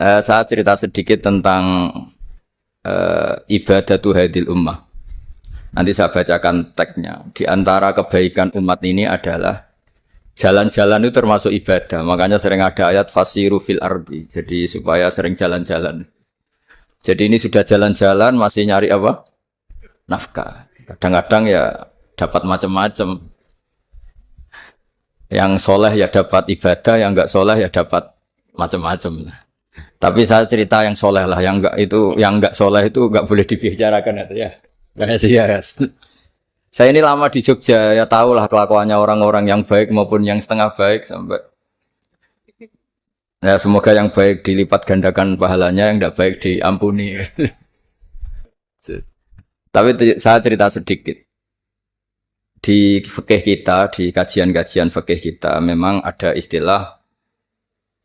Saya cerita sedikit tentang ibadatu hadil ummah. Nanti saya bacakan teksnya. Di antara kebaikan umat ini adalah jalan-jalan itu termasuk ibadah. Makanya sering ada ayat fasiru fil ardi. Jadi supaya sering jalan-jalan. Jadi ini sudah jalan-jalan masih nyari apa? Nafkah. Kadang-kadang ya dapat macam-macam. Yang soleh ya dapat ibadah, yang enggak soleh ya dapat macam-macam. Tapi saya cerita yang soleh lah, yang enggak soleh itu enggak boleh dibicarakan itu ya. Rahasia. Saya ini lama di Jogja, ya tahu lah kelakuannya orang-orang yang baik maupun yang setengah baik sampai. Ya semoga yang baik dilipat gandakan pahalanya, yang enggak baik diampuni. Tapi saya cerita sedikit. Di fikih kita, di kajian-kajian fikih kita memang ada istilah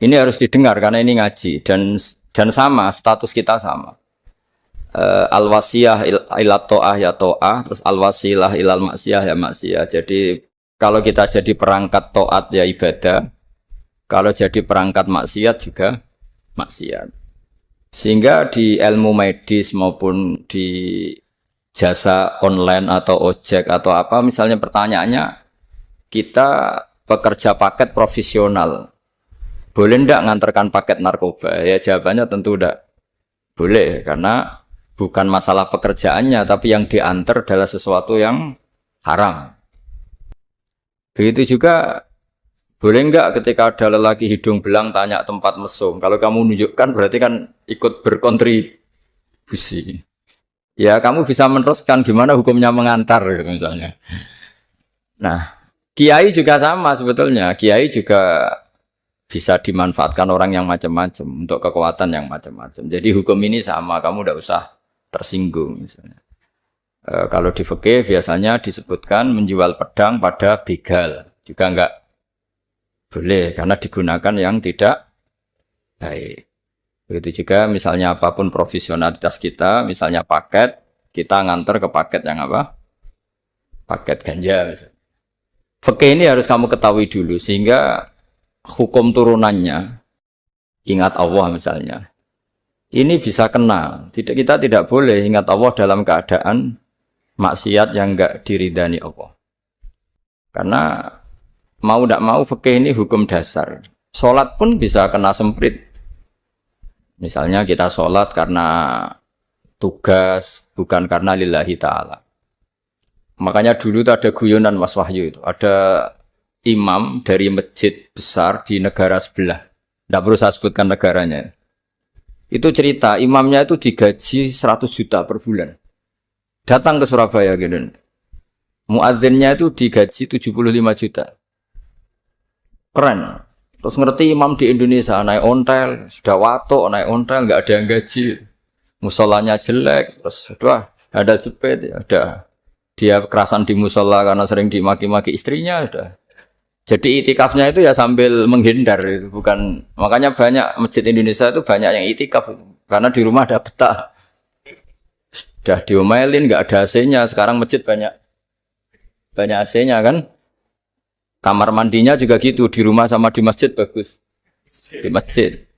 ini harus didengar karena ini ngaji dan sama status kita sama. Al-wasiyah ila ta'ah ya ta'ah, terus al-wasilah ilal maksiyah ya maksiyah. Jadi kalau kita jadi perangkat taat ya ibadah, kalau jadi perangkat maksiat juga maksiat. Sehingga di ilmu medis maupun di jasa online atau ojek atau apa, misalnya pertanyaannya kita pekerja paket profesional, boleh ndak ngantarkan paket narkoba? Ya jawabannya tentu ndak boleh, karena bukan masalah pekerjaannya, tapi yang diantar adalah sesuatu yang haram. Begitu juga boleh nggak ketika ada lelaki hidung belang tanya tempat mesum, kalau kamu nunjukkan berarti kan ikut berkontribusi. Ya kamu bisa meneruskan gimana hukumnya mengantar gitu misalnya. Nah, kiai juga sama sebetulnya. Kiai juga bisa dimanfaatkan orang yang macam-macam untuk kekuatan yang macam-macam. Jadi hukum ini sama, kamu tidak usah tersinggung misalnya. Kalau di fikih biasanya disebutkan menjual pedang pada begal juga enggak boleh karena digunakan yang tidak baik. Begitu juga misalnya apapun profesionalitas kita, misalnya paket, kita nganter ke paket yang apa? Paket ganja misalnya. Fikih ini harus kamu ketahui dulu sehingga hukum turunannya, ingat Allah misalnya, ini bisa kena. Kita tidak boleh ingat Allah dalam keadaan maksiat yang enggak diridani Allah. Karena mau tidak mau fikih ini hukum dasar. Sholat pun bisa kena semprit. Misalnya kita sholat karena tugas, bukan karena lillahi ta'ala. Makanya dulu itu ada guyonan Mas Wahyu itu. Ada imam dari masjid besar di negara sebelah. Tidak perlu saya sebutkan negaranya. Itu cerita, imamnya itu digaji 100 juta per bulan. Datang ke Surabaya gitu. Muadzinnya itu digaji 75 juta. Keren. Terus ngerti imam di Indonesia naik ontel, sudah watok naik ontel, nggak ada yang gaji, musolanya jelek, terus ada jepit, ada dia kerasan di musola karena sering dimaki-maki istrinya, sudah. Jadi itikafnya itu ya sambil menghindar, bukan makanya banyak masjid Indonesia itu banyak yang itikaf karena di rumah ada betah, sudah diomelin nggak ada AC-nya, sekarang masjid banyak AC-nya kan. Kamar mandinya juga gitu, di rumah sama di masjid bagus. Di masjid.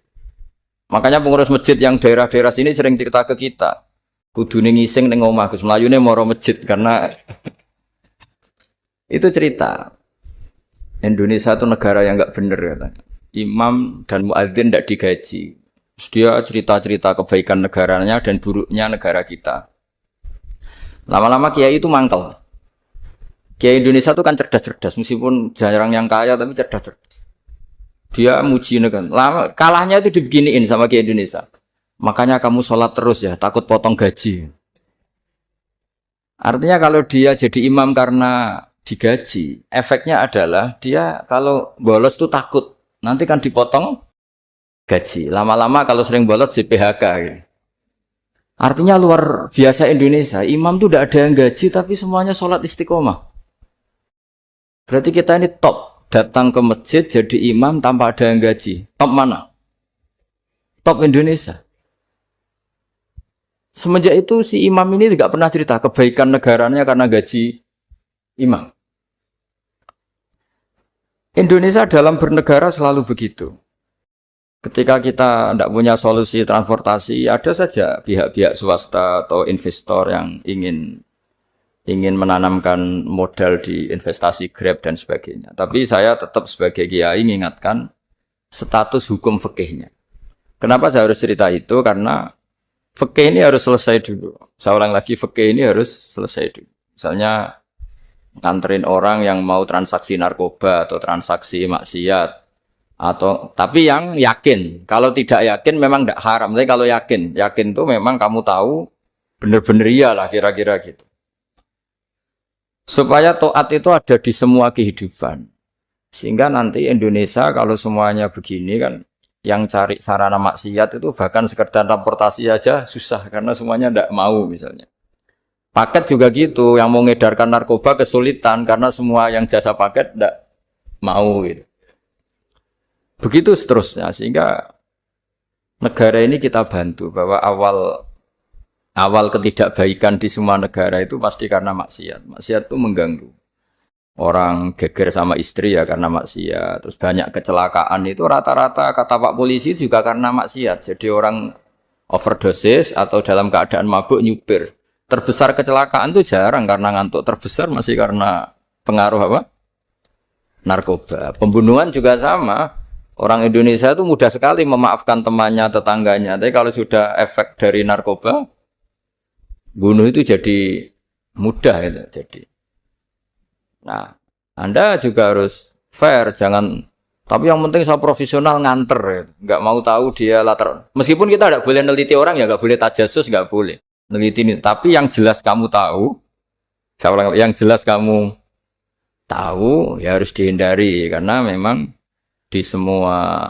Makanya pengurus masjid yang daerah-daerah sini sering cerita ke kita. Kudune ngising ning omah Gus Mlayune moro masjid karena itu cerita. Indonesia itu negara yang enggak bener katanya. Imam dan muadzin enggak digaji. Terus dia cerita-cerita kebaikan negaranya dan buruknya negara kita. Lama-lama kiai itu mangkel. Kiai Indonesia itu kan cerdas-cerdas, meskipun jarang yang kaya tapi cerdas-cerdas. Dia muji negara. Lama kalahnya itu dibeginiin sama Kiai Indonesia. Makanya kamu sholat terus ya, takut potong gaji. Artinya kalau dia jadi imam karena digaji, efeknya adalah dia kalau bolos itu takut nanti kan dipotong gaji. Lama-lama kalau sering bolos di PHK. Gitu. Artinya luar biasa Indonesia. Imam itu tidak ada yang gaji tapi semuanya sholat istiqomah. Berarti kita ini top, datang ke masjid jadi imam tanpa ada yang gaji. Top mana? Top Indonesia. Semenjak itu si imam ini tidak pernah cerita kebaikan negaranya karena gaji imam. Indonesia dalam bernegara selalu begitu. Ketika kita tidak punya solusi transportasi, ada saja pihak-pihak swasta atau investor yang ingin menanamkan modal di investasi Grab dan sebagainya. Tapi saya tetap sebagai kiai mengingatkan status hukum fikihnya. Kenapa saya harus cerita itu? Karena fikih ini harus selesai dulu. Saya ulang lagi, fikih ini harus selesai dulu. Misalnya nganterin orang yang mau transaksi narkoba atau transaksi maksiat, atau tapi yang yakin. Kalau tidak yakin memang tidak haram. Tapi kalau yakin tuh memang kamu tahu benar-benar iyalah kira-kira gitu. Supaya taat itu ada di semua kehidupan. Sehingga nanti Indonesia kalau semuanya begini kan, yang cari sarana maksiat itu bahkan sekedar transportasi aja susah karena semuanya tidak mau misalnya. Paket juga gitu, yang mau ngedarkan narkoba kesulitan karena semua yang jasa paket tidak mau gitu. Begitu seterusnya, sehingga negara ini kita bantu bahwa awal ketidakbaikan di semua negara itu pasti karena maksiat. Maksiat itu mengganggu. Orang geger sama istri ya karena maksiat. Terus banyak kecelakaan itu rata-rata kata Pak Polisi juga karena maksiat. Jadi orang overdosis atau dalam keadaan mabuk nyupir. Terbesar kecelakaan itu jarang karena ngantuk. Terbesar masih karena pengaruh apa? Narkoba. Pembunuhan juga sama. Orang Indonesia itu mudah sekali memaafkan temannya, tetangganya. Tapi kalau sudah efek dari narkoba, bunuh itu jadi mudah itu. Jadi, nah, Anda juga harus fair, jangan. Tapi yang penting saya profesional nganter, ya. Nggak mau tahu dia latar. Meskipun kita tidak boleh neliti orang ya, nggak boleh tajasus, nggak boleh neliti ini. Tapi yang jelas kamu tahu, saya ulang, yang jelas kamu tahu ya harus dihindari karena memang di semua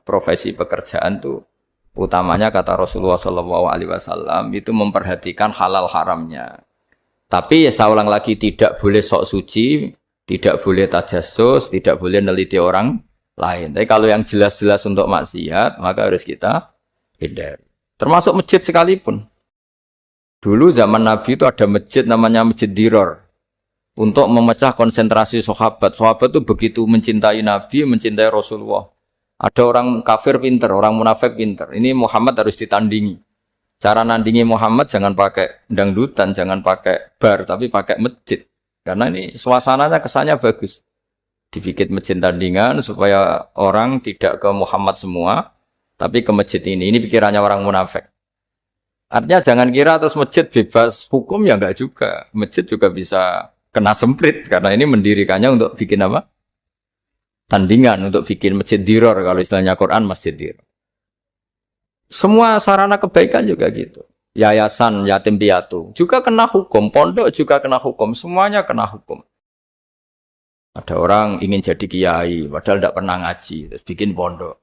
profesi pekerjaan tuh utamanya kata Rasulullah SAW itu memperhatikan halal haramnya. Tapi ya saya ulang lagi tidak boleh sok suci, tidak boleh tajasus, tidak boleh neliti orang lain. Tapi kalau yang jelas-jelas untuk maksiat maka harus kita hindari. Termasuk masjid sekalipun. Dulu zaman Nabi itu ada masjid namanya Masjid Diror. Untuk memecah konsentrasi sahabat. Sahabat itu begitu mencintai Nabi, mencintai Rasulullah. Ada orang kafir pinter, orang munafik pinter. Ini Muhammad harus ditandingi. Cara nandingi Muhammad jangan pakai dangdutan, jangan pakai bar, tapi pakai masjid. Karena ini suasananya kesannya bagus. Dibikin masjid tandingan supaya orang tidak ke Muhammad semua, tapi ke masjid ini. Ini pikirannya orang munafik. Artinya jangan kira terus masjid bebas hukum, ya enggak juga. Masjid juga bisa kena semprit karena ini mendirikannya untuk bikin apa? Tandingan, untuk bikin masjid diror, kalau istilahnya Quran masjid diror. Semua sarana kebaikan juga gitu. Yayasan yatim piatu juga kena hukum, pondok juga kena hukum, semuanya kena hukum. Ada orang ingin jadi kiai padahal tidak pernah ngaji, terus bikin pondok.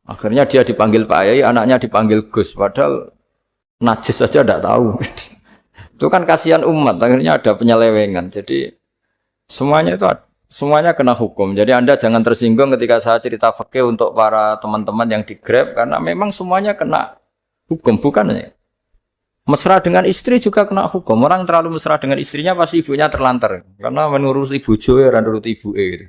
Akhirnya dia dipanggil Pak Yai, anaknya dipanggil Gus, padahal najis saja tidak tahu. Itu kan kasihan umat, akhirnya ada penyelewengan. Jadi semuanya kena hukum. Jadi Anda jangan tersinggung ketika saya cerita fikih untuk para teman-teman yang di Grab, karena memang semuanya kena hukum, bukan ya? Mesra dengan istri juga kena hukum. Orang terlalu mesra dengan istrinya pasti ibunya terlantar, karena menuruti bojo ya nuruti ibu gitu.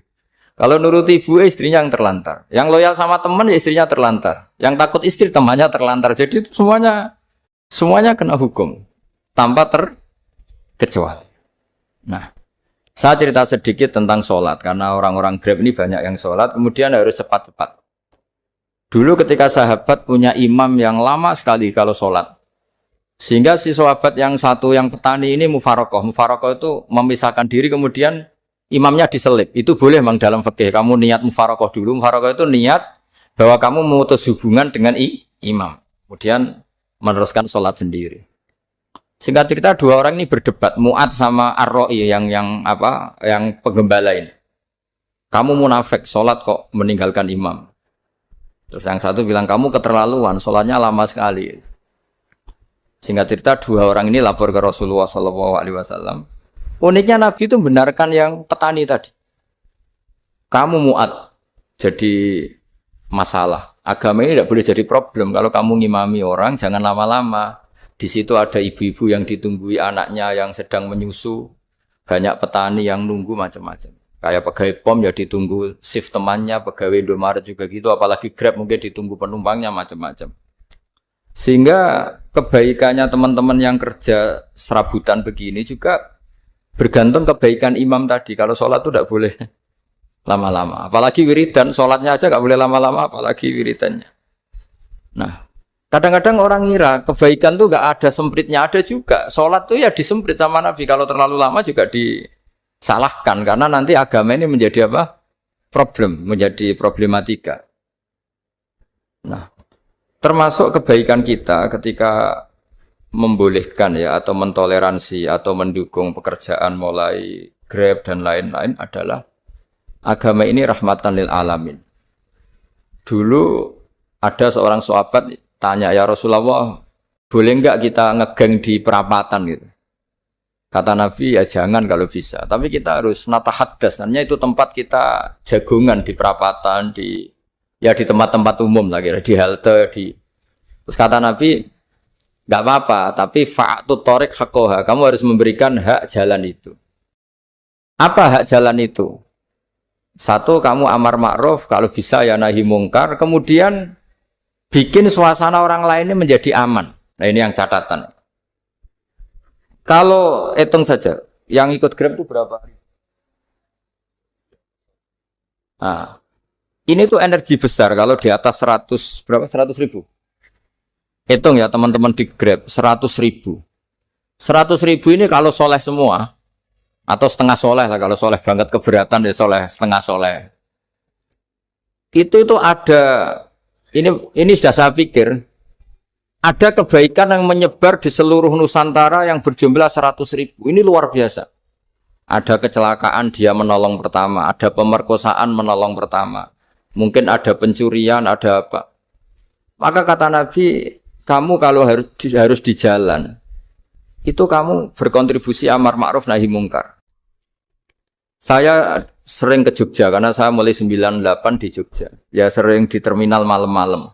Kalau nuruti ibu istrinya yang terlantar. Yang loyal sama teman ya istrinya terlantar. Yang takut istri temannya terlantar. Jadi itu semuanya kena hukum. Tanpa terkecuali. Nah, saya cerita sedikit tentang sholat. Karena orang-orang Grab ini banyak yang sholat. Kemudian harus cepat-cepat. Dulu ketika sahabat punya imam yang lama sekali kalau sholat. Sehingga si sahabat yang satu, yang petani ini mufarokoh. Mufarokoh itu memisahkan diri kemudian imamnya diselip. Itu boleh memang dalam fikih. Kamu niat mufarokoh dulu. Mufarokoh itu niat bahwa kamu memutus hubungan dengan imam. Kemudian meneruskan sholat sendiri. Singkat cerita dua orang ini berdebat, Mu'ad sama Ar-Ra'i yang penggembala ini. Kamu munafik, sholat kok meninggalkan imam. Terus yang satu bilang kamu keterlaluan, sholatnya lama sekali. Singkat cerita dua orang ini lapor ke Rasulullah SAW. Uniknya Nabi itu membenarkan yang petani tadi. Kamu Mu'ad jadi masalah. Agama ini tidak boleh jadi problem. Kalau kamu ngimami orang jangan lama-lama. Di situ ada ibu-ibu yang ditunggui anaknya yang sedang menyusu, banyak petani yang nunggu macam-macam. Kayak pegawai POM ya ditunggu shift temannya, pegawai Indomaret juga gitu, apalagi Grab mungkin ditunggu penumpangnya macam-macam. Sehingga kebaikannya teman-teman yang kerja serabutan begini juga bergantung kebaikan imam tadi. Kalau sholat itu tidak boleh lama-lama. Apalagi wiridan, sholatnya aja nggak boleh lama-lama, apalagi wiridannya. Nah, kadang-kadang orang ngira kebaikan tuh nggak ada sempritnya, ada juga. Sholat tuh ya disemprit sama Nabi. Kalau terlalu lama juga disalahkan karena nanti agama ini menjadi apa? Problem, menjadi problematika. Nah, termasuk kebaikan kita ketika membolehkan ya atau mentoleransi atau mendukung pekerjaan mulai Grab dan lain-lain adalah agama ini rahmatan lil alamin. Dulu ada seorang sahabat tanya, ya Rasulullah, boleh enggak kita ngegeng di perapatan gitu? Kata Nabi, ya jangan kalau bisa. Tapi kita harus natahaddas, artinya itu tempat kita jagungan di perapatan, di tempat-tempat umum lah kira, di halte, Terus kata Nabi, enggak apa-apa, tapi fa'atu thoriq haqqaha, kamu harus memberikan hak jalan itu. Apa hak jalan itu? Satu, kamu amar ma'ruf, kalau bisa ya nahi mungkar, kemudian bikin suasana orang lainnya menjadi aman. Nah ini yang catatan. Kalau hitung saja, yang ikut Grab itu berapa hari? Nah, ini tuh energi besar kalau di atas 100, berapa? 100 ribu. Hitung ya teman-teman di Grab, 100 ribu. 100 ribu ini kalau soleh semua, atau setengah soleh lah, kalau soleh banget keberatan ya soleh, setengah soleh. Itu ada, ini sudah saya pikir, ada kebaikan yang menyebar di seluruh Nusantara yang berjumlah 100 ribu. Ini luar biasa. Ada kecelakaan dia menolong pertama, ada pemerkosaan menolong pertama. Mungkin ada pencurian, ada apa. Maka kata Nabi, kamu kalau harus di jalan, itu kamu berkontribusi amar ma'ruf nahi mungkar. Saya sering ke Jogja karena saya mulai 98 di Jogja. Ya sering di terminal malam-malam.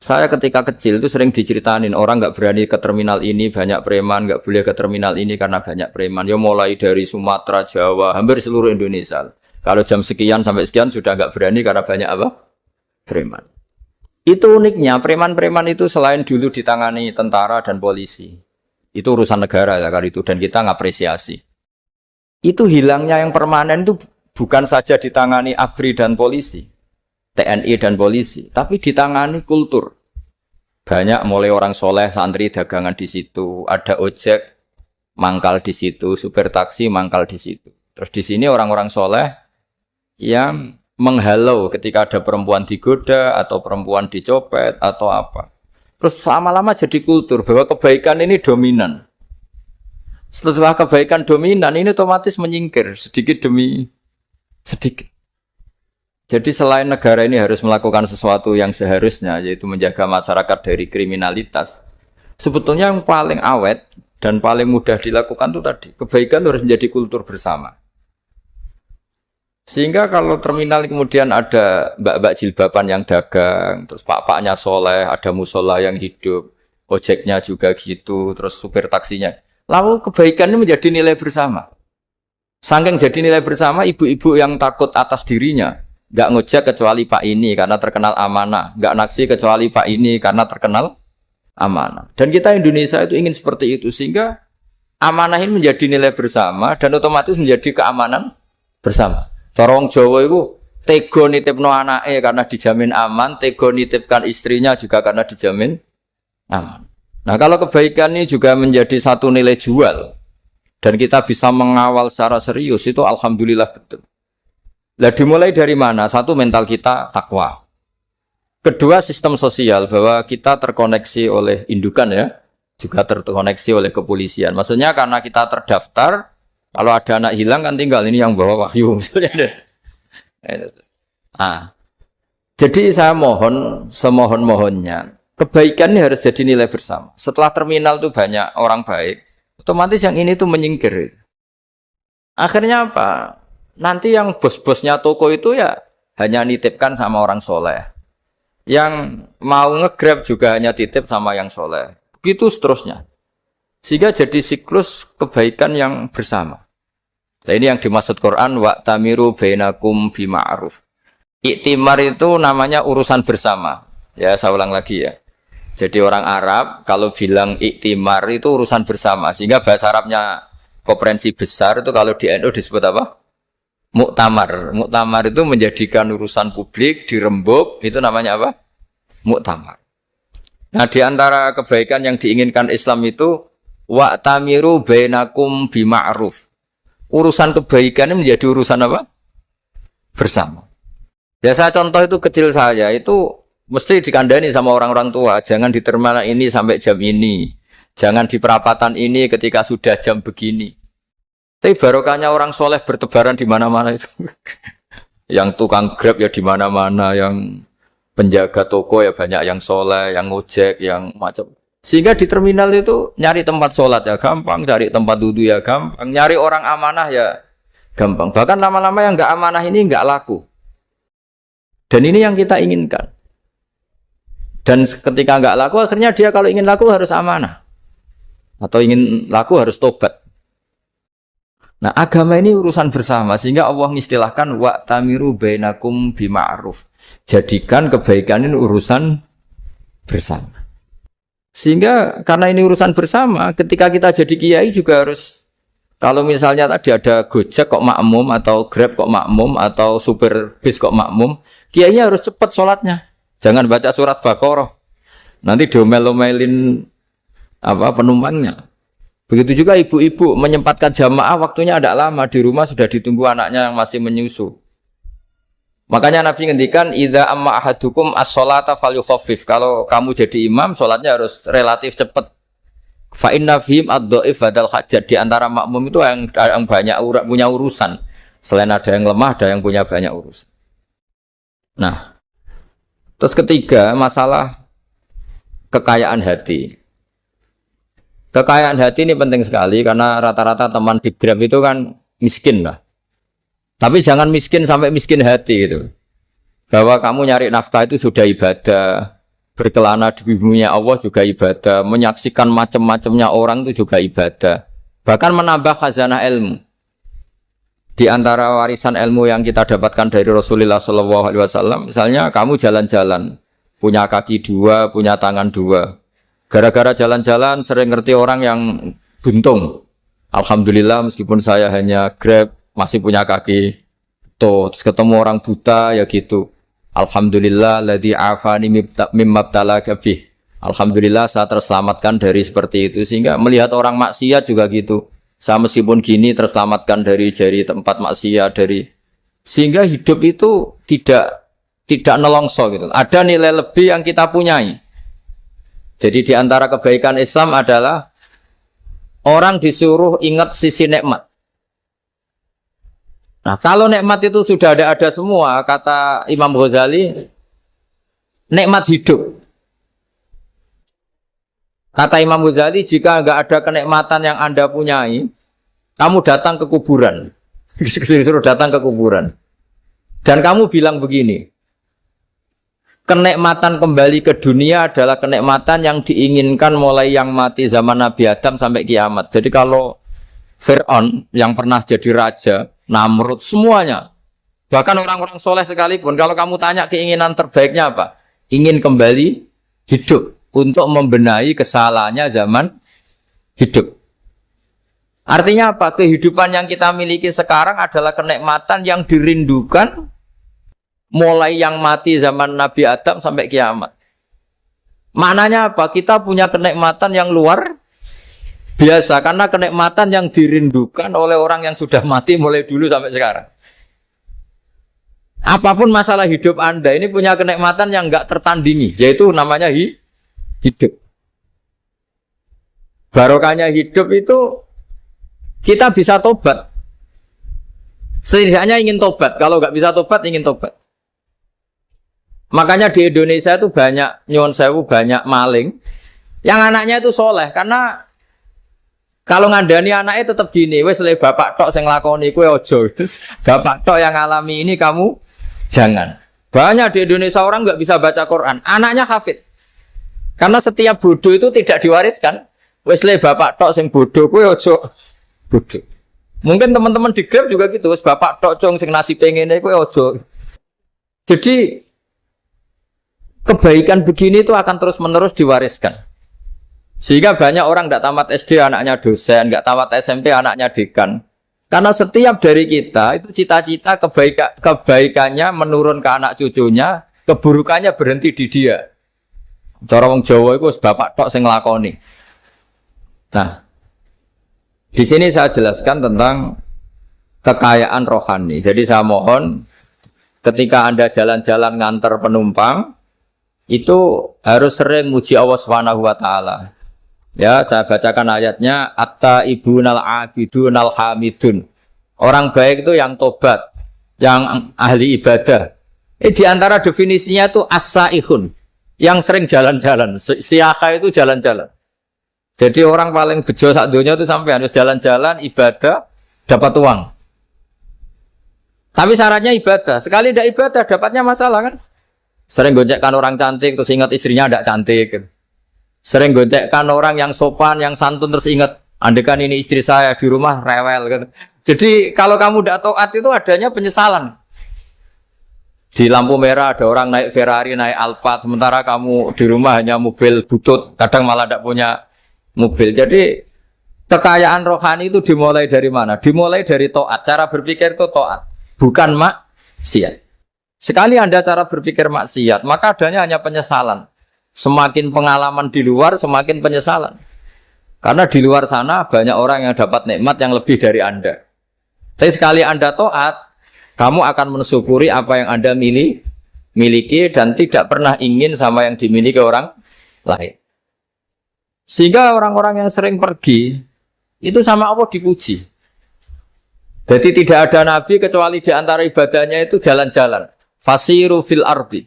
Saya ketika kecil itu sering diceritain orang nggak berani ke terminal ini banyak preman, nggak boleh ke terminal ini karena banyak preman. Ya mulai dari Sumatera, Jawa, hampir seluruh Indonesia. Kalau jam sekian sampai sekian sudah nggak berani karena banyak apa? Preman. Itu uniknya preman-preman itu selain dulu ditangani tentara dan polisi. Itu urusan negara ya kali itu dan kita ngapresiasi. Itu hilangnya yang permanen itu bukan saja ditangani ABRI dan polisi, TNI dan polisi, tapi ditangani kultur. Banyak mulai orang soleh, santri dagangan di situ, ada ojek mangkal di situ, supir taksi mangkal di situ. Terus di sini orang-orang soleh yang menghalau ketika ada perempuan digoda atau perempuan dicopet atau apa. Terus lama-lama jadi kultur bahwa kebaikan ini dominan. Setelah kebaikan dominan ini otomatis menyingkir sedikit demi sedikit. Jadi selain negara ini harus melakukan sesuatu yang seharusnya, yaitu menjaga masyarakat dari kriminalitas, sebetulnya yang paling awet dan paling mudah dilakukan itu tadi, kebaikan harus menjadi kultur bersama. Sehingga kalau terminal kemudian ada mbak-mbak jilbaban yang dagang, terus pak-paknya soleh, ada musola yang hidup, ojeknya juga gitu, terus supir taksinya. Lalu kebaikan ini menjadi nilai bersama. Saking jadi nilai bersama, ibu-ibu yang takut atas dirinya, nggak ngojek kecuali Pak ini karena terkenal amanah, nggak naksi kecuali Pak ini karena terkenal amanah. Dan kita Indonesia itu ingin seperti itu, sehingga amanah ini menjadi nilai bersama dan otomatis menjadi keamanan bersama. Corong Jawa itu tego nitipno anake karena dijamin aman, tego nitipkan istrinya juga karena dijamin aman. Nah kalau kebaikan ini juga menjadi satu nilai jual dan kita bisa mengawal secara serius itu alhamdulillah betul. Nah dimulai dari mana? Satu, mental kita takwa. Kedua, sistem sosial bahwa kita terkoneksi oleh indukan ya, juga terkoneksi oleh kepolisian. Maksudnya karena kita terdaftar, kalau ada anak hilang kan tinggal ini yang bawa wahyu misalnya. Jadi saya mohon semohon-mohonnya kebaikan ini harus jadi nilai bersama. Setelah terminal tuh banyak orang baik, otomatis yang ini tuh menyingkir. Akhirnya apa? Nanti yang bos-bosnya toko itu ya hanya nitipkan sama orang soleh. Yang mau nge-grab juga hanya titip sama yang soleh. Begitu seterusnya. Sehingga jadi siklus kebaikan yang bersama. Nah, ini yang dimaksud Quran wa'tamiru bainakum bima'ruf. Iktimar itu namanya urusan bersama. Ya, saya ulang lagi ya. Jadi orang Arab kalau bilang iktimar itu urusan bersama. Sehingga bahasa Arabnya konferensi besar itu kalau di NU disebut apa? Muktamar. Muktamar itu menjadikan urusan publik dirembuk, itu namanya apa? Muktamar. Nah, di antara kebaikan yang diinginkan Islam itu wa'tamiru bainakum bima'ruf. Urusan kebaikan ini menjadi urusan apa? Bersama. Biasa contoh itu kecil saya itu mesti dikandani sama orang-orang tua. Jangan di terminal ini sampai jam ini. Jangan di perapatan ini ketika sudah jam begini. Tapi barokahnya orang soleh bertebaran di mana-mana itu. Yang tukang Grab ya di mana-mana, yang penjaga toko ya banyak yang soleh, yang ngojek, yang macam. Sehingga di terminal itu nyari tempat sholat ya gampang, cari tempat duduk ya gampang, nyari orang amanah ya gampang. Bahkan lama-lama yang nggak amanah ini nggak laku. Dan ini yang kita inginkan. Dan ketika nggak laku, akhirnya dia kalau ingin laku harus amanah. Atau ingin laku harus tobat. Nah, agama ini urusan bersama. Sehingga Allah mengistilahkan wa'tamiru bainakum bima'ruf. Jadikan kebaikan ini urusan bersama. Sehingga karena ini urusan bersama, ketika kita jadi kiai juga harus, kalau misalnya tadi ada Gojek kok makmum, atau Grab kok makmum, atau supir bis kok makmum, kiainya harus cepat sholatnya. Jangan baca surat Baqarah. Nanti diomel-omelin penumpangnya. Begitu juga ibu-ibu menyempatkan jamaah, waktunya ada lama, di rumah sudah ditunggu anaknya yang masih menyusu. Makanya Nabi ngendikan idza amma ahadukum as-sholata falyukhaffif. Kalau kamu jadi imam, sholatnya harus relatif cepat. Fa inna fihim ad-dhaif badal hajat. Di antara makmum itu yang banyak punya urusan. Selain ada yang lemah, ada yang punya banyak urusan. Nah, terus ketiga, masalah kekayaan hati. Kekayaan hati ini penting sekali karena rata-rata teman di Grab itu kan miskin lah. Tapi jangan miskin sampai miskin hati gitu. Bahwa kamu nyari nafkah itu sudah ibadah, berkelana di bumi Allah juga ibadah, menyaksikan macam-macamnya orang itu juga ibadah. Bahkan menambah khazanah ilmu. Di antara warisan ilmu yang kita dapatkan dari Rasulullah SAW, misalnya kamu jalan-jalan, punya kaki dua, punya tangan dua. Gara-gara jalan-jalan sering ngerti orang yang buntung. Alhamdulillah meskipun saya hanya Grab, masih punya kaki. Terus ketemu orang buta ya gitu. Alhamdulillah ladzi afani mimma btalaka bih. Alhamdulillah saya terselamatkan dari seperti itu. Sehingga melihat orang maksiat juga gitu. Saya meskipun gini terselamatkan dari tempat maksiat, sehingga hidup itu tidak nelongso gitu. Ada nilai lebih yang kita punyai. Jadi di antara kebaikan Islam adalah orang disuruh ingat sisi nikmat. Nah, kalau nikmat itu sudah ada semua, kata Imam Ghazali, nikmat hidup. Kata Imam Ghazali, jika nggak ada kenikmatan yang Anda punyai, kamu datang ke kuburan. Disuruh datang ke kuburan. Dan kamu bilang begini, kenikmatan kembali ke dunia adalah kenikmatan yang diinginkan mulai yang mati zaman Nabi Adam sampai kiamat. Jadi kalau Fir'aun yang pernah jadi raja, Namrud, semuanya, bahkan orang-orang soleh sekalipun, kalau kamu tanya keinginan terbaiknya apa? Ingin kembali hidup untuk membenahi kesalahannya zaman hidup. Artinya apa? Kehidupan yang kita miliki sekarang adalah kenikmatan yang dirindukan mulai yang mati zaman Nabi Adam sampai kiamat. Maknanya apa? Kita punya kenikmatan yang luar biasa karena kenikmatan yang dirindukan oleh orang yang sudah mati mulai dulu sampai sekarang. Apapun masalah hidup Anda ini punya kenikmatan yang enggak tertandingi, yaitu namanya hidup. Barokahnya hidup itu kita bisa tobat. Setidaknya ingin tobat. Kalau enggak bisa tobat, ingin tobat. Makanya di Indonesia itu banyak nyuwun sewu, banyak maling. Yang anaknya itu soleh karena kalau ngandani anaknya tetap gini, wes le bapak tok sing nglakoni kowe aja. Bapak tok yang alami ini kamu jangan. Banyak di Indonesia orang nggak bisa baca Quran, anaknya hafid. Karena setiap bodoh itu tidak diwariskan. Wes le bapak tok sing bodoh kowe aja bodoh. Mungkin teman-teman di Grab juga gitu, bapak tok cong sing nasi pengennya kowe ojo. Jadi kebaikan begini itu akan terus-menerus diwariskan. Sehingga banyak orang tidak tamat SD anaknya dosen, nggak tamat SMP anaknya dekan. Karena setiap dari kita itu cita-cita kebaikannya menurun ke anak cucunya, keburukannya berhenti di dia. Cara wong Jawa itu bapak tok sing nglakoni. Nah, di sini saya jelaskan tentang kekayaan rohani. Jadi saya mohon ketika Anda jalan-jalan nganter penumpang itu harus sering muji Allah Subhanahu wa taala. Ya, saya bacakan ayatnya at-taibunal abidunal hamidun. Orang baik itu yang tobat, yang ahli ibadah. Di antara definisinya itu as-saihun, yang sering jalan-jalan. Siaka itu jalan-jalan. Jadi orang paling bejo sak dunia itu sampai harus jalan-jalan, ibadah, dapat uang. Tapi syaratnya ibadah. Sekali tidak ibadah, dapatnya masalah kan? Sering goncengkan orang cantik, terus ingat istrinya tidak cantik. Sering goncengkan orang yang sopan, yang santun, terus ingat, andekan ini istri saya di rumah rewel. Gitu. Jadi kalau kamu tidak taat itu adanya penyesalan. Di lampu merah ada orang naik Ferrari, naik Alphard, sementara kamu di rumah hanya mobil butut, kadang malah tidak punya mobil. Jadi kekayaan rohani itu dimulai dari mana? Dimulai dari taat. Cara berpikir itu taat, bukan maksiat. Sekali Anda cara berpikir maksiat, maka adanya hanya penyesalan. Semakin pengalaman di luar, semakin penyesalan. Karena di luar sana banyak orang yang dapat nikmat yang lebih dari Anda. Tapi sekali Anda taat, kamu akan mensyukuri apa yang Anda miliki dan tidak pernah ingin sama yang dimiliki orang lain. Sehingga orang-orang yang sering pergi itu sama Allah dipuji. Jadi tidak ada nabi kecuali di antara ibadahnya itu jalan-jalan. Fasiru fil ardi.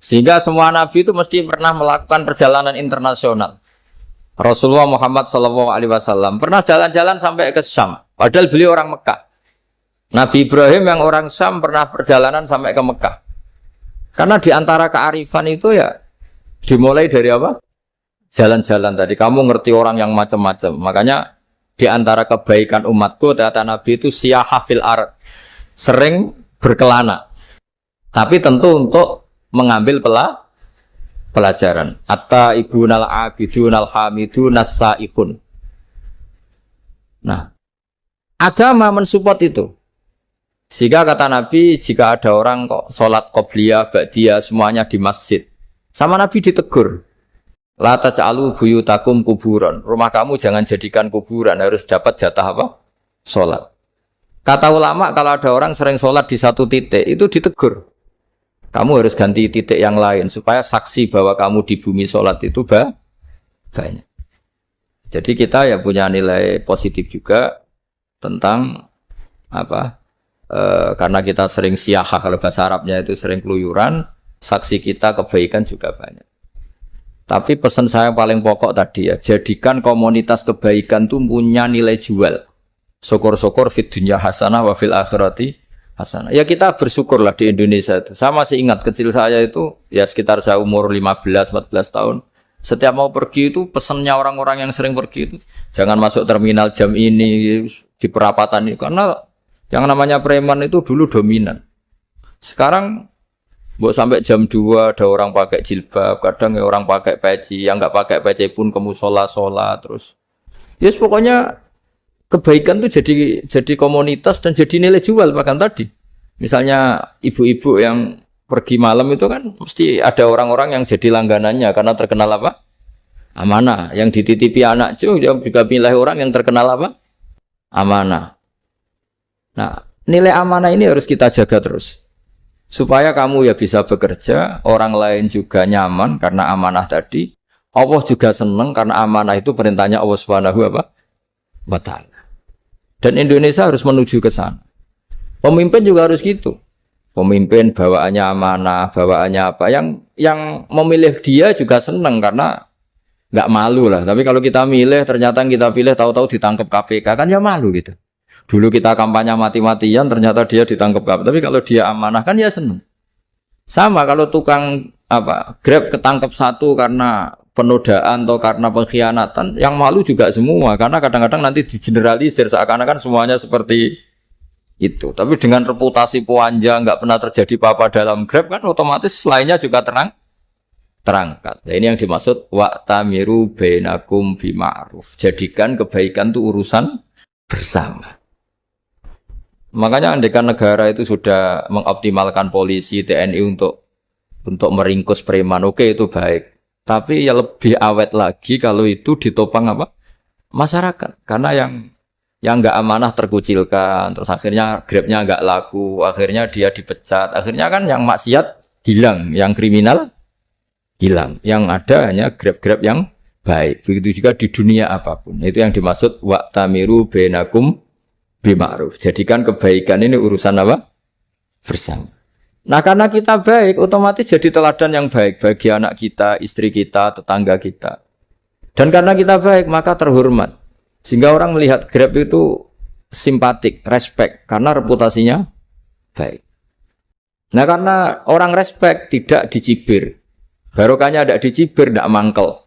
Sehingga semua nabi itu mesti pernah melakukan perjalanan internasional. Rasulullah Muhammad SAW pernah jalan-jalan sampai ke Syam. Padahal beliau orang Mekah. Nabi Ibrahim yang orang Syam pernah perjalanan sampai ke Mekah. Karena di antara kearifan itu ya dimulai dari apa? Jalan-jalan tadi. Kamu ngerti orang yang macam-macam. Makanya di antara kebaikan umatku, kata Nabi itu siyaha fil ard. Sering berkelana. Tapi tentu untuk mengambil pelajaran. At-taibunal abidunal hamidun as-saihun. Nah, agama mensupport itu. Sehingga kata Nabi, jika ada orang kok sholat qobliyah, ba'diyah, semuanya di masjid. Sama Nabi ditegur. La taj'alu buyutakum kuburan. Rumah kamu jangan jadikan kuburan, harus dapat jatah apa? Sholat. Kata ulama, kalau ada orang sering sholat di satu titik, itu ditegur. Kamu harus ganti titik yang lain, supaya saksi bahwa kamu di bumi sholat itu banyak. Jadi kita ya punya nilai positif juga tentang apa? Karena kita sering siyaha, kalau bahasa Arabnya itu sering keluyuran, saksi kita kebaikan juga banyak. Tapi pesan saya paling pokok tadi ya, jadikan komunitas kebaikan itu punya nilai jual. Syukur-syukur fid dunya hasanah wa fil akhirati hasanah. Ya kita bersyukurlah di Indonesia itu. Saya masih ingat kecil saya itu, ya sekitar saya umur 15-14 tahun. Setiap mau pergi itu pesannya orang-orang yang sering pergi itu, jangan masuk terminal jam ini, di perapatan ini. Karena yang namanya preman itu dulu dominan. Sekarang sampai jam 2 ada orang pakai jilbab, kadang ya orang pakai peci, yang nggak pakai peci pun ke musola terus. Yes, pokoknya kebaikan itu jadi komunitas dan jadi nilai jual. Bahkan tadi, misalnya ibu-ibu yang pergi malam itu kan mesti ada orang-orang yang jadi langganannya karena terkenal apa? Amanah. Yang dititipi anak juga milih orang yang terkenal apa? Amanah. Nah, nilai amanah ini harus kita jaga terus. Supaya kamu ya bisa bekerja, orang lain juga nyaman karena amanah tadi. Allah juga senang karena amanah itu perintahnya Allah Subhanahu wa ta'ala. Dan Indonesia harus menuju ke sana. Pemimpin juga harus gitu. Pemimpin bawaannya amanah, bawaannya apa? Yang memilih dia juga senang karena nggak malu lah. Tapi kalau kita milih, ternyata kita pilih tahu-tahu ditangkap KPK, kan ya malu gitu. Dulu kita kampanye mati-matian, ternyata dia ditangkap KPK. Tapi kalau dia amanah kan ya senang. Sama kalau tukang Grab ketangkep satu karena penodaan atau karena pengkhianatan, yang malu juga semua. Karena kadang-kadang nanti digeneralisir seakan-akan semuanya seperti itu. Tapi dengan reputasi panjang, nggak pernah terjadi apa-apa dalam Grab kan otomatis lainnya juga terangkat. Nah, ini yang dimaksud wa'tamiru bainakum bima'ruf. Jadikan kebaikan itu urusan bersama. Makanya andaikan negara itu sudah mengoptimalkan polisi, TNI untuk meringkus preman, oke itu baik. Tapi ya lebih awet lagi kalau itu ditopang apa? Masyarakat. Karena yang nggak amanah terkucilkan, terus akhirnya Grabnya nggak laku, akhirnya dia dipecat, akhirnya kan yang maksiat hilang, yang kriminal hilang, yang ada hanya Grab-Grab yang baik. Begitu juga di dunia apapun. Itu yang dimaksud wa'tamiru bainakum bima'ruf. Jadikan kebaikan ini urusan apa? Bersama. Nah karena kita baik, otomatis jadi teladan yang baik bagi anak kita, istri kita, tetangga kita. Dan karena kita baik, maka terhormat. Sehingga orang melihat Grab itu simpatik, respect, karena reputasinya baik. Nah karena orang respect, tidak dicibir. Barokahnya tidak dicibir, tidak mangkel.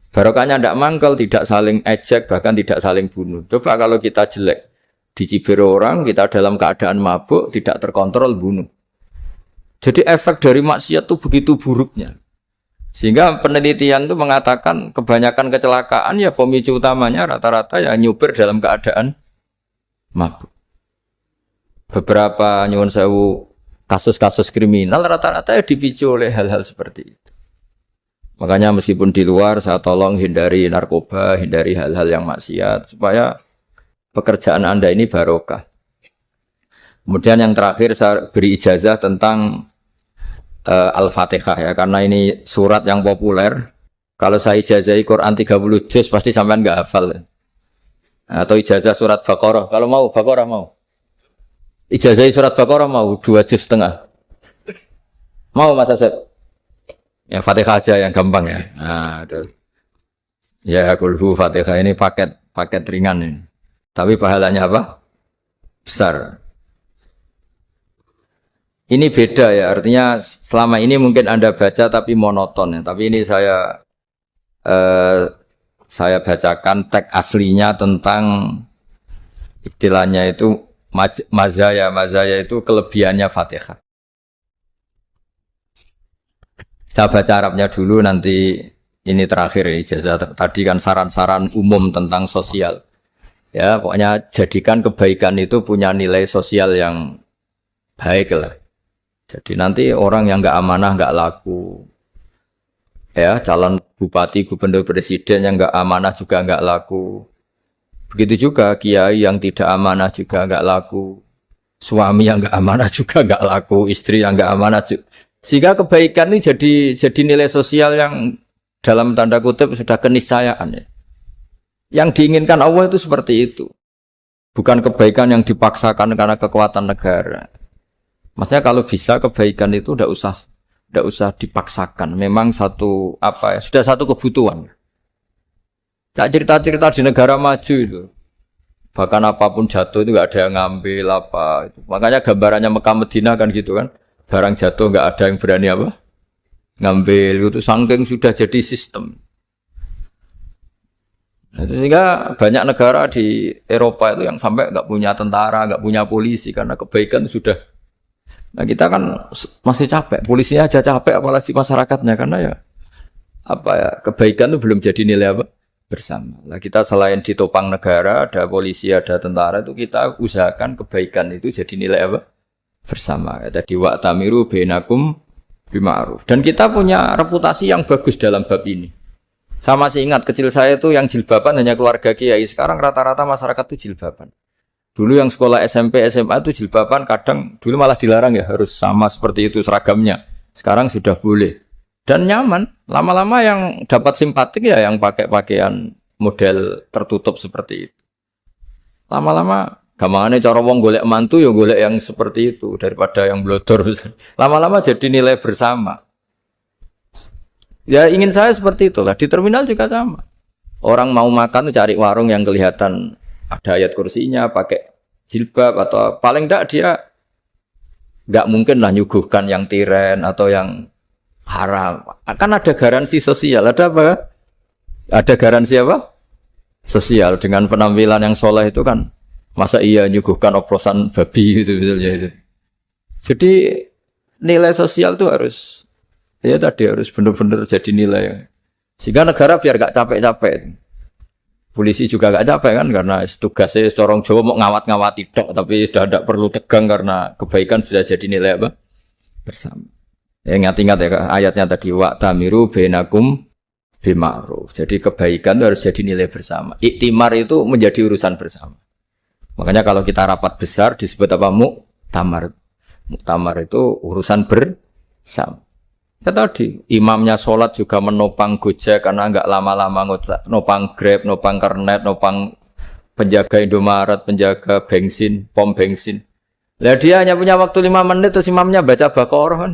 Barokahnya tidak mangkel, tidak saling ejek, bahkan tidak saling bunuh. Coba kalau kita jelek, dicibir orang, kita dalam keadaan mabuk, tidak terkontrol, bunuh. Jadi efek dari maksiat itu begitu buruknya. Sehingga penelitian itu mengatakan kebanyakan kecelakaan ya pemicu utamanya rata-rata ya nyupir dalam keadaan mabuk. Beberapa nyuwun sewu kasus-kasus kriminal rata-rata ya dipicu oleh hal-hal seperti itu. Makanya meskipun di luar saya tolong hindari narkoba, hindari hal-hal yang maksiat supaya pekerjaan Anda ini barokah. Kemudian yang terakhir saya beri ijazah tentang Al-Fatihah ya, karena ini surat yang populer. Kalau saya ijazahi Quran 30 juz pasti sampean nggak hafal. Atau ijazah surat Baqarah, kalau mau Baqarah mau. Ijazahi surat Baqarah mau 2 juz setengah. Mau Mas Asep? Ya Fatihah aja yang gampang ya. Nah, ya kulhu Fatihah ini paket ringan ini. Tapi pahalanya apa? Besar. Ini beda ya, artinya selama ini mungkin Anda baca tapi monoton ya. Tapi ini saya bacakan teks aslinya tentang istilahnya itu mazaya. Mazaya itu kelebihannya Fatihah. Saya baca Arabnya dulu, nanti ini terakhir ya, ijazah. Tadi kan saran-saran umum tentang sosial. Ya, pokoknya jadikan kebaikan itu punya nilai sosial yang baik lah. Jadi nanti orang yang nggak amanah nggak laku. Ya, calon bupati, gubernur, presiden yang nggak amanah juga nggak laku. Begitu juga kiai yang tidak amanah juga nggak laku. Suami yang nggak amanah juga nggak laku. Istri yang nggak amanah juga. Sehingga kebaikan ini jadi nilai sosial yang dalam tanda kutip sudah keniscayaan ya. Yang diinginkan Allah itu seperti itu. Bukan kebaikan yang dipaksakan karena kekuatan negara. Maksudnya kalau bisa kebaikan itu tidak usah dipaksakan. Memang sudah satu kebutuhan. Tak cerita-cerita di negara maju itu. Bahkan apapun jatuh itu nggak ada yang ngambil apa. Itu. Makanya gambarannya Mekah Medina kan gitu kan. Barang jatuh nggak ada yang berani apa ngambil. Itu saking sudah jadi sistem. Nah, sehingga banyak negara di Eropa itu yang sampai nggak punya tentara, nggak punya polisi karena kebaikan sudah. Nah kita kan masih capek, polisinya aja capek, apalagi masyarakatnya karena ya kebaikan itu belum jadi nilai apa bersama. Nah kita selain ditopang negara, ada polisi, ada tentara itu kita usahakan kebaikan itu jadi nilai apa bersama. Tadi wa'tamiru bainakum bima'ruf. Dan kita punya reputasi yang bagus dalam bab ini. Saya masih ingat kecil saya itu yang jilbaban hanya keluarga kiai. Sekarang rata-rata masyarakat itu jilbaban. Dulu yang sekolah SMP, SMA itu jilbaban kadang dulu malah dilarang ya harus sama seperti itu seragamnya. Sekarang sudah boleh dan nyaman. Lama-lama yang dapat simpatik ya yang pakai pakaian model tertutup seperti itu. Lama-lama gampangane cara wong golek mantu ya golek yang seperti itu daripada yang blodor. Lama-lama jadi nilai bersama. Ya ingin saya seperti itulah. Di terminal juga sama. Orang mau makan tuh cari warung yang kelihatan ada ayat kursinya, pakai jilbab atau paling enggak dia enggak mungkin lah nyuguhkan yang tiren atau yang haram. Kan ada garansi sosial, ada apa? Ada garansi apa? Sosial dengan penampilan yang soleh itu kan masa iya nyuguhkan oplosan babi gitu misalnya itu. Jadi nilai sosial itu harus ya tadi harus benar-benar jadi nilai. Sehingga negara biar gak capek-capek. Polisi juga gak capek kan karena tugasnya corong Jawa mau ngawat-ngawati tok tapi sudah tidak perlu tegang karena kebaikan sudah jadi nilai apa? Bersama. Ya ingat-ingat ya ayatnya tadi wa tamiru bainakum bima'ruf. Jadi kebaikan itu harus jadi nilai bersama. Iktimar itu menjadi urusan bersama. Makanya kalau kita rapat besar disebut apa? Muktamar. Muktamar itu urusan bersama. Ya tadi, imamnya sholat juga menopang Gojek karena enggak lama-lama nopang Grab, nopang Kernet, nopang penjaga Indomaret, penjaga bensin, pom bensin. Lah dia hanya punya waktu 5 menit terus imamnya baca Baqarah kan.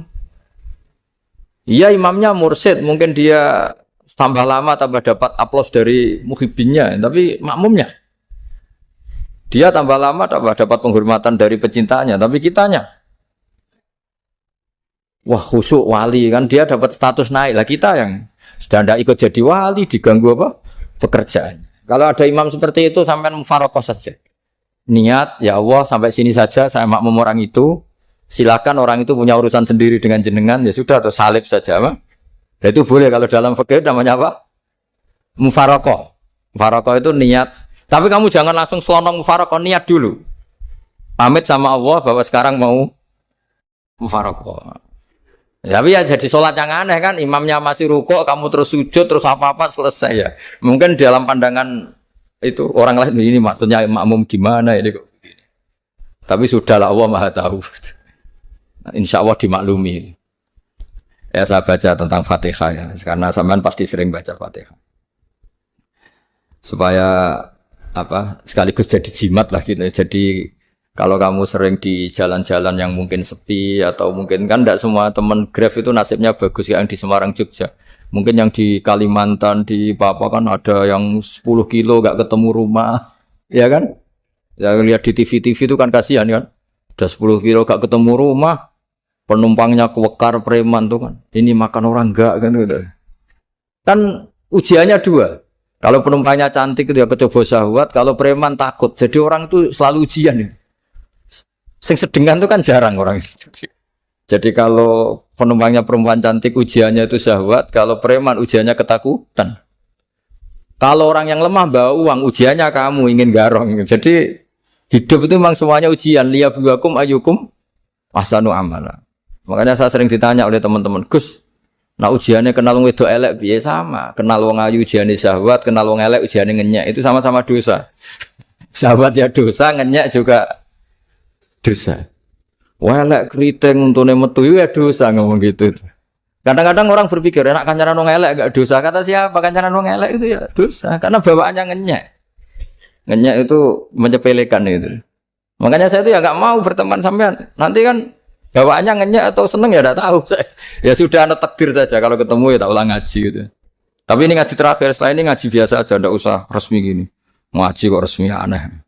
Iya imamnya mursyid, mungkin dia tambah lama tambah dapat aplaus dari muhibbinnya, tapi makmumnya dia tambah lama tambah dapat penghormatan dari pecintanya, tapi kitanya wah khusyuk wali kan dia dapat status naik lah kita yang sudah tidak ikut jadi wali diganggu apa pekerjaan. Kalau ada imam seperti itu sampai mufaroqah saja. Niat ya Allah sampai sini saja saya makmum orang itu. Silakan orang itu punya urusan sendiri dengan jenengan ya sudah atau salib saja apa. Dan itu boleh kalau dalam fikih namanya apa? Mufaroqah. Mufaroqah itu niat. Tapi kamu jangan langsung selonong mufaroqah niat dulu. Pamit sama Allah bahwa sekarang mau mufaroqah. Tapi ya jadi sholat yang aneh kan, imamnya masih rukuk, kamu terus sujud, terus apa-apa selesai ya. Mungkin dalam pandangan itu orang lain ini maksudnya makmum gimana ini kok begini. Tapi sudahlah Allah Maha tahu. Insya Allah dimaklumi. Ya saya baca tentang Fatihah ya, karena sampean pasti sering baca Fatihah. Supaya apa sekaligus jadi jimat lah gitu. Jadi kalau kamu sering di jalan-jalan yang mungkin sepi atau mungkin kan tidak semua teman Grab itu nasibnya bagus yang di Semarang Jogja. Mungkin yang di Kalimantan di Papua kan ada yang 10 kilo gak ketemu rumah, ya kan? Ya lihat di TV-TV itu kan kasihan kan. Udah 10 kilo gak ketemu rumah, penumpangnya kewekar preman tuh kan. Ini makan orang enggak kan udah. Kan ujiannya dua. Kalau penumpangnya cantik itu ya kecoba syahwat, kalau preman takut. Jadi orang itu selalu ujian nih. Sing sedengan itu kan jarang orang itu. Jadi kalau penumpangnya perempuan cantik ujiannya itu syahwat, kalau preman ujiannya ketakutan. Kalau orang yang lemah bawa uang ujiannya kamu ingin garong. Jadi hidup itu memang semuanya ujian. Liyabluwakum ayyukum ahsanu amala. Makanya saya sering ditanya oleh teman-teman, Gus, nah ujiannya kenal wong wedok elek piye sama? Kenal wong ayu ujiannya syahwat, kenal wong elek ujiannya ngenyek. Itu sama-sama dosa. Syahwat ya dosa, ngenyek juga dosa. Welek keriting untune metu ya dosa ngomong gitu. Kadang-kadang orang berpikir enak kancanan wong elek enggak dosa. Kata siapa kancanan wong elek itu ya dosa karena bawaannya ngenyek. Ngenyek itu menyepelekan itu. Makanya saya itu ya enggak mau berteman sampean. Nanti kan bawaannya ngenyek atau seneng ya enggak tahu. Ya sudah ana takdir saja kalau ketemu ya tak ulang ngaji gitu. Tapi ini ngaji terakhir, setelah ini ngaji biasa aja enggak usah resmi gini. Ngaji kok resmi aneh.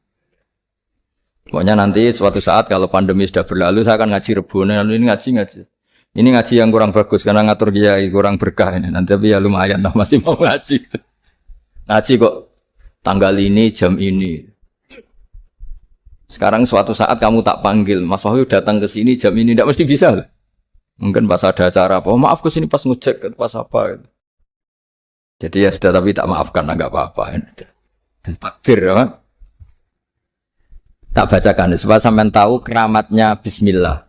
Pokoknya nanti suatu saat kalau pandemi sudah berlalu saya akan ngaji Rebone. Ini ngaji. Ini ngaji yang kurang bagus karena ngatur kiai kurang berkah ini. Nanti tapi ya lumayan lah masih mau ngaji. Ngaji kok tanggal ini jam ini. Sekarang suatu saat kamu tak panggil, Mas Wahyu datang ke sini jam ini tidak mesti bisa. Mungkin pas ada acara apa? Oh, maaf ke sini pas ngecek pas apa. Jadi ya sudah tapi tak maafkan enggak apa-apa. Takdir ya. Tak bacakan supaya sampean tahu keramatnya bismillah.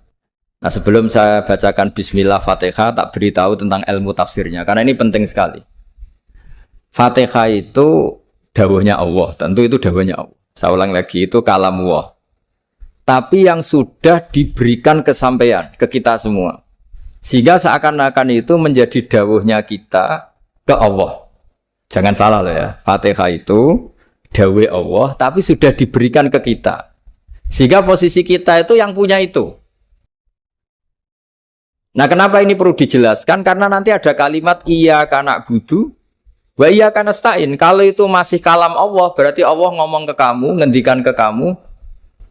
Nah, sebelum saya bacakan bismillah Fatihah, tak beritahu tentang ilmu tafsirnya karena ini penting sekali. Fatihah itu dawuhnya Allah, tentu itu dawuhnya Allah. Saya ulang lagi itu kalam Allah. Tapi yang sudah diberikan kesampaian ke kita semua. Sehingga seakan-akan itu menjadi dawuhnya kita ke Allah. Jangan salah loh ya. Fatihah itu dawuh Allah tapi sudah diberikan ke kita. Sehingga posisi kita itu yang punya itu. Nah kenapa ini perlu dijelaskan? Karena nanti ada kalimat iyyaka na'budu wa iyyaka nasta'in. Kalau itu masih kalam Allah, berarti Allah ngomong ke kamu, ngendikan ke kamu,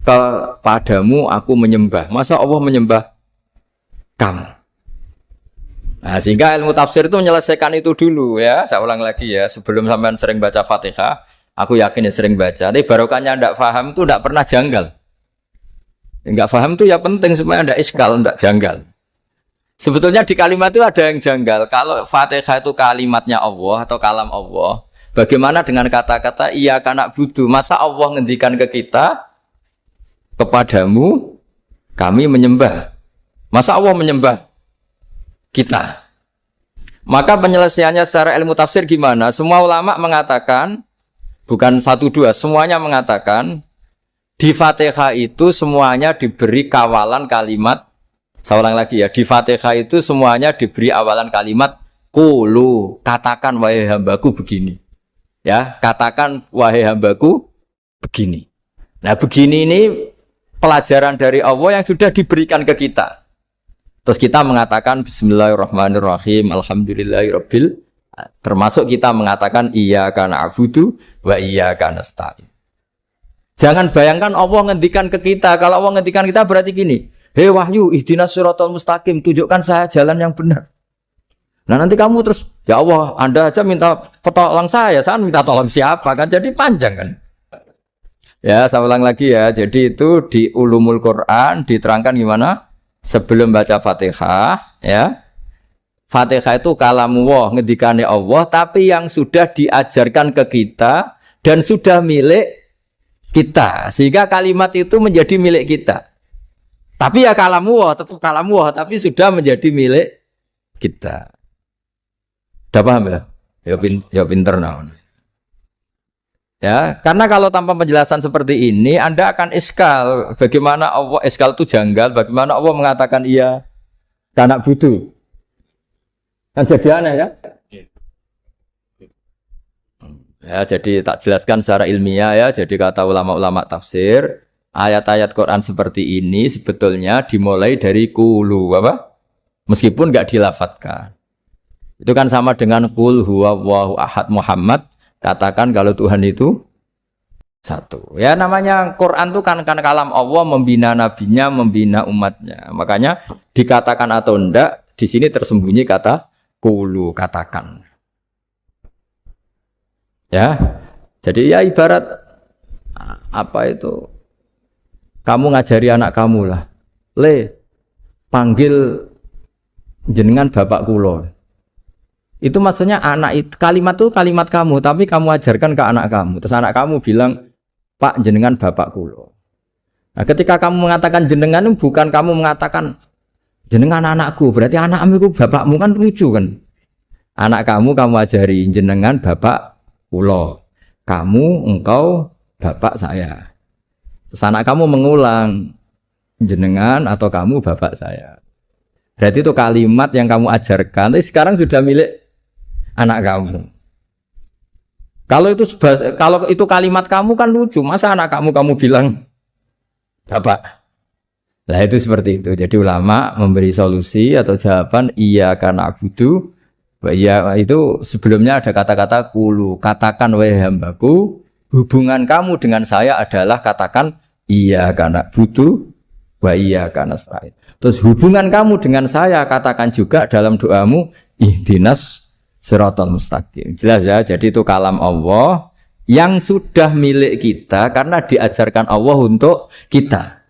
kepadamu aku menyembah. Masa Allah menyembah kamu? Nah, sehingga ilmu tafsir itu menyelesaikan itu dulu ya. Saya ulang lagi ya, sebelum sampean sering baca Fatihah, aku yakin ya sering baca. Tapi barokahnya ndak paham itu ndak pernah janggal. Enggak paham itu ya penting supaya ndak iskal, ndak janggal. Sebetulnya di kalimat itu ada yang janggal. Kalau Fatihah itu kalimatnya Allah atau kalam Allah, bagaimana dengan kata-kata iya kana budu? Masa Allah ngendikan ke kita, kepadamu kami menyembah. Masa Allah menyembah kita? Maka penyelesaiannya secara ilmu tafsir gimana? Semua ulama mengatakan, bukan satu dua, semuanya mengatakan di Fatihah itu semuanya diberi kawalan kalimat. Saya ulang lagi ya, di Fatihah itu semuanya diberi awalan kalimat qulu, katakan wahai hambaku begini. Ya, katakan wahai hambaku begini. Nah, begini ini pelajaran dari Allah yang sudah diberikan ke kita. Terus kita mengatakan bismillahirrahmanirrahim, alhamdulillahirabbil, termasuk kita mengatakan iyyaka na'budu wa iyyaka nasta'in. Jangan bayangkan Allah ngendikan ke kita. Kalau Allah ngendikan kita berarti gini, hei wahyu, ihdinas siratal mustaqim, tunjukkan saya jalan yang benar. Nah nanti kamu terus, ya Allah, Anda aja minta tolong saya minta tolong siapa kan? Jadi panjang kan? Ya, saya ulang lagi ya. Jadi itu di Ulumul Quran diterangkan gimana? Sebelum baca Fatihah, ya. Fatihah itu kalamullah, ngendikane Allah, tapi yang sudah diajarkan ke kita dan sudah milik kita. Sehingga kalimat itu menjadi milik kita. Tapi ya kalamullah, tetap kalamullah, tapi sudah menjadi milik kita. Udah paham ya? Ya pinter naon. Ya, karena kalau tanpa penjelasan seperti ini, Anda akan iskal. Bagaimana Allah, iskal itu janggal, bagaimana Allah mengatakan iya anak budu. Kan jadi aneh ya? Ya, jadi tak jelaskan secara ilmiah ya. Jadi kata ulama-ulama tafsir, ayat-ayat Quran seperti ini sebetulnya dimulai dari qulu, apa? Meskipun enggak dilafatkan. Itu kan sama dengan qul huwallahu ahad Muhammad, katakan kalau Tuhan itu satu. Ya namanya Quran itu kan kalam Allah, membina nabinya, membina umatnya. Makanya dikatakan atau enggak, di sini tersembunyi kata qulu, katakan. Ya. Jadi ya ibarat apa itu? Kamu ngajari anak kamu lah. Le, panggil jenengan bapak kula. Itu maksudnya anak itu, kalimat itu kalimat kamu, tapi kamu ajarkan ke anak kamu. Terus anak kamu bilang, Pak jenengan bapak kula. Nah, ketika kamu mengatakan jenengan, bukan kamu mengatakan jenengan anakku, berarti anakmu itu bapakmu, kan lucu kan? Anak kamu ajari jenengan bapak kula. Kamu, engkau bapak saya. Terus anak kamu mengulang jenengan atau kamu bapak saya. Berarti itu kalimat yang kamu ajarkan, tapi sekarang sudah milik anak kamu. Kalau itu kalimat kamu kan lucu. Masa anak kamu bilang bapak? Nah itu seperti itu. Jadi ulama memberi solusi atau jawaban iyyaka na'budu wa iya, itu sebelumnya ada kata-kata qulu, katakan wahai hambaku, hubungan kamu dengan saya adalah katakan iyyaka na'budu wa iyyaka nasta'in. Terus hubungan kamu dengan saya katakan juga dalam doamu ihdinas siratal mustaqim. Jelas ya, jadi itu kalam Allah yang sudah milik kita karena diajarkan Allah untuk kita.